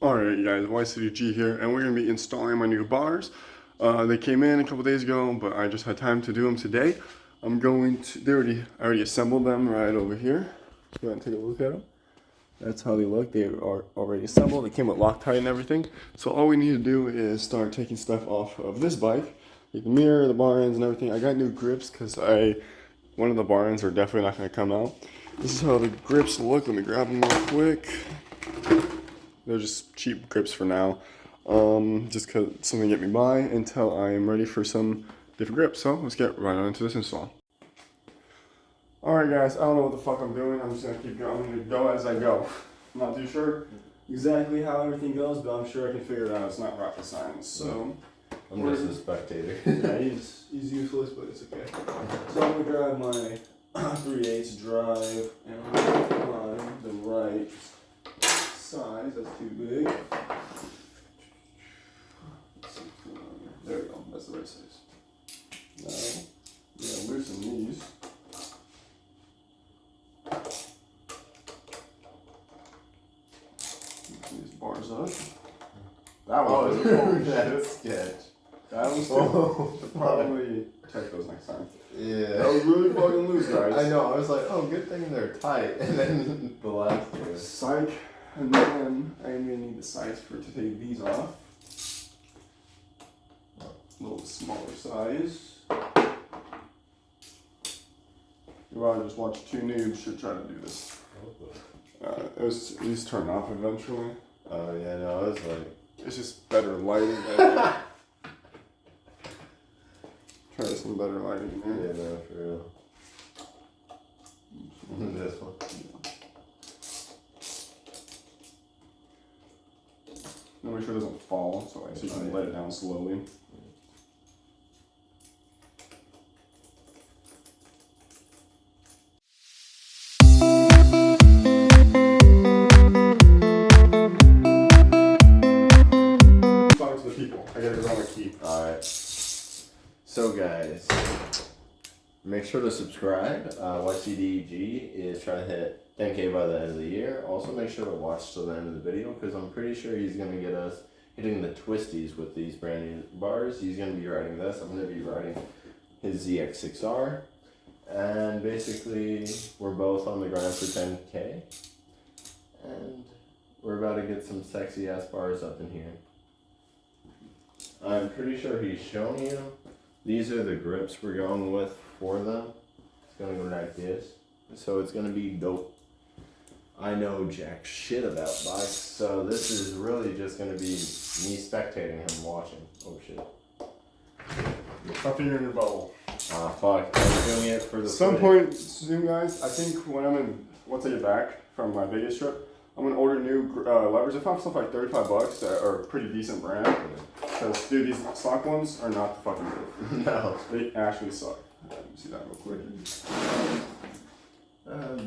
Alright guys, YCDG here, and we're going to be installing my new bars. They came in a couple days ago, but I just had time to do them today. I'm going to, I already assembled them right over here. Let's go ahead and take a look at them. That's how they look. They are already assembled. They came with Loctite and everything. So all we need to do is start taking stuff off of this bike. Like the mirror, the bar ends and everything. I got new grips because one of the bar ends are definitely not going to come out. This is how the grips look. Let me grab them real quick. They're just cheap grips for now, just because it's something to get me by until I am ready for some different grips. So let's get right on into this install. Alright guys, I don't know what the fuck I'm doing. I'm just going to keep going. I'm going to go as I go. I'm not too sure exactly how everything goes, but I'm sure I can figure it out. It's not rocket science. So I'm just a spectator. Yeah, he's useless, but it's okay. So I'm going to grab my 3/8 drive and I'm going to find the right size. That's too big. Let's see what's going on here. There we go. That's the right size. Now, yeah, loosen these. Loosen these bars up. That was that sketch. That was good. Probably check those next time. Yeah. That was really fucking loose, guys. I know. I was like, oh, good thing they're tight. And then the last two. Psych. And then I'm gonna need the size to take these off. A little smaller size. You ought to just watch two noobs should try to do this. These turn off eventually. Oh yeah, no, I was like, it's just better lighting. Try some better lighting in there. yeah, no, for real. This one. Now make sure it doesn't fall, so you can let it down slowly. Talk to the people. I gotta go around my key. Alright. So guys, make sure to subscribe. YCDG is trying to hit 10K by the end of the year. Also make sure to watch till the end of the video because I'm pretty sure he's going to get us hitting the twisties with these brand new bars. He's going to be riding this. I'm going to be riding his ZX6R. And basically we're both on the grind for 10K. And we're about to get some sexy ass bars up in here. I'm pretty sure he's shown you. These are the grips we're going with for them. It's going to go like this. So it's going to be dope. I know jack shit about bikes, so this is really just going to be me spectating him watching. Oh shit. Stop figuring in your bubble. Ah fuck, I'm doing it for the Some point soon, guys. I think once I get back from my Vegas trip, I'm gonna order new levers. I found stuff like $35 that are a pretty decent brand. Because dude, these stock ones are not the fucking good. No. They actually suck. Let me see that real quick.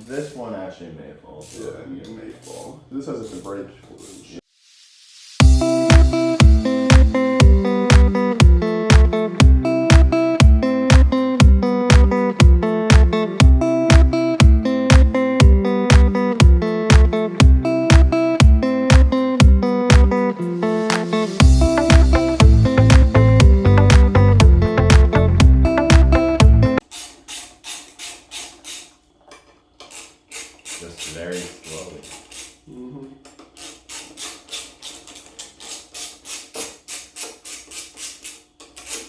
This one actually may fall. Yeah, it may fall. This has a break. Just very slowly.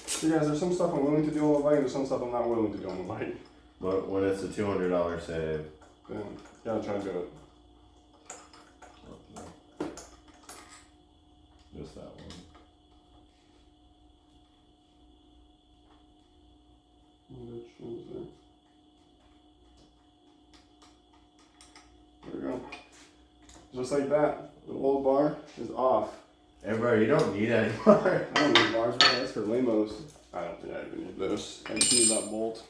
So guys, there's some stuff I'm willing to do on the bike, and there's some stuff I'm not willing to do on the bike. But when it's a $200 save, Then gotta try to do it. just that one. There we go. Just like that, the old bar is off. Hey bro, you don't need any more. I don't need bars, bro. That's for lamos. I don't think I even need this. I just need that bolt.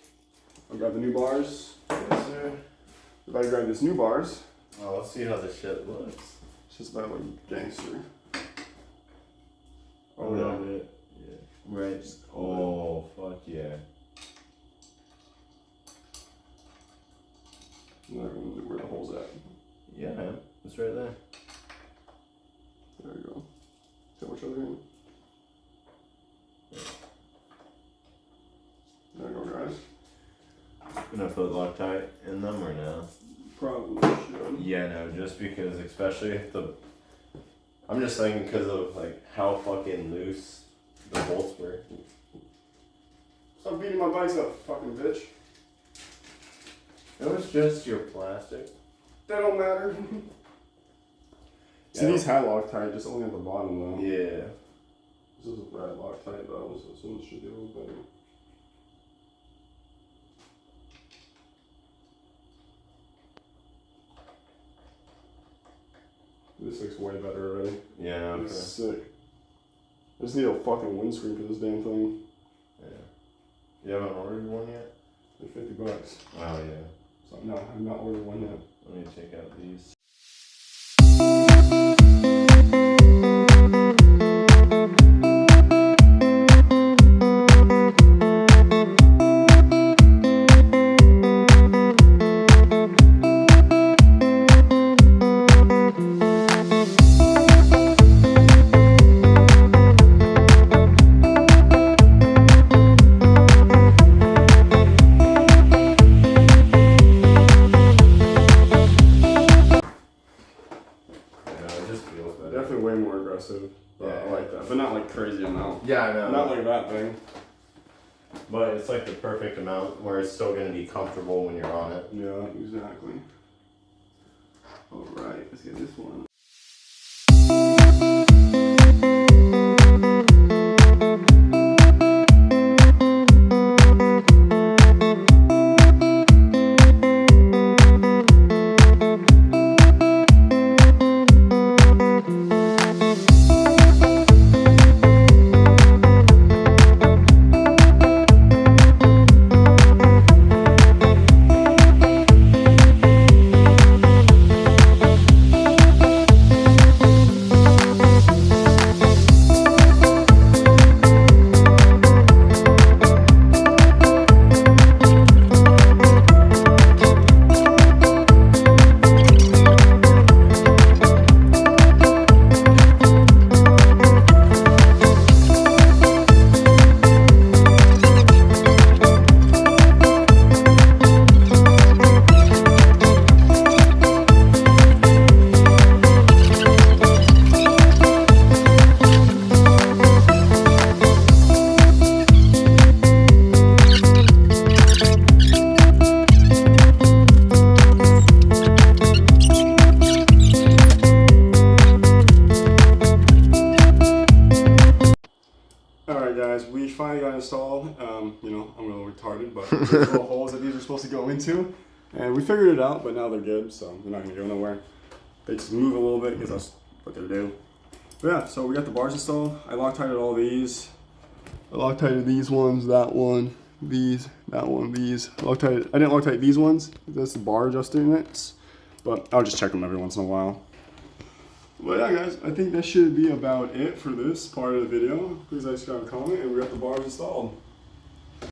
I'll grab the new bars. Yes, sir. If I grab this new bars, Oh, let's see how this shit looks. it's just about like gangster. Oh, yeah. Yeah. Right. Oh, fuck yeah. I'm not gonna know where the hole's at. Yeah, man. It's right there. There we go. See how much other hand? There you go, guys. Gonna put Loctite in them or no? Probably should. Yeah, no, just because, especially if I'm just thinking because of like how fucking loose the bolts were. Stop beating my bikes up, fucking bitch. It was just your plastic. That don't matter. See, Yeah. these had Loctite, just only at the bottom though. Yeah. This is a red Loctite though, so this one should be a little better. This looks way better already. Yeah, okay. It's sick. I just need a fucking windscreen for this damn thing. Yeah. You haven't ordered one yet? Like $50. Oh yeah. So no, I've not ordered one yet. Let me take out these. Definitely way more aggressive. But I like that. But not like crazy amount. Yeah, I know. Not like that thing. But it's like the perfect amount where it's still gonna be comfortable when you're on it. Yeah, exactly. Alright, let's get this one. Alright guys, we finally got installed. You know, I'm a little retarded, but there's little holes that these are supposed to go into. And we figured it out, but now they're good, so they're not going to go nowhere. They just move a little bit because that's what they do. But yeah, so we got the bars installed. I Loctited all these. I Loctited these ones, that one, these, that one, these. I didn't Loctite these ones. That's the bar adjusting it. But I'll just check them every once in a while. Well, yeah, guys, I think that should be about it for this part of the video. Please like, subscribe, comment, and we got the bars installed.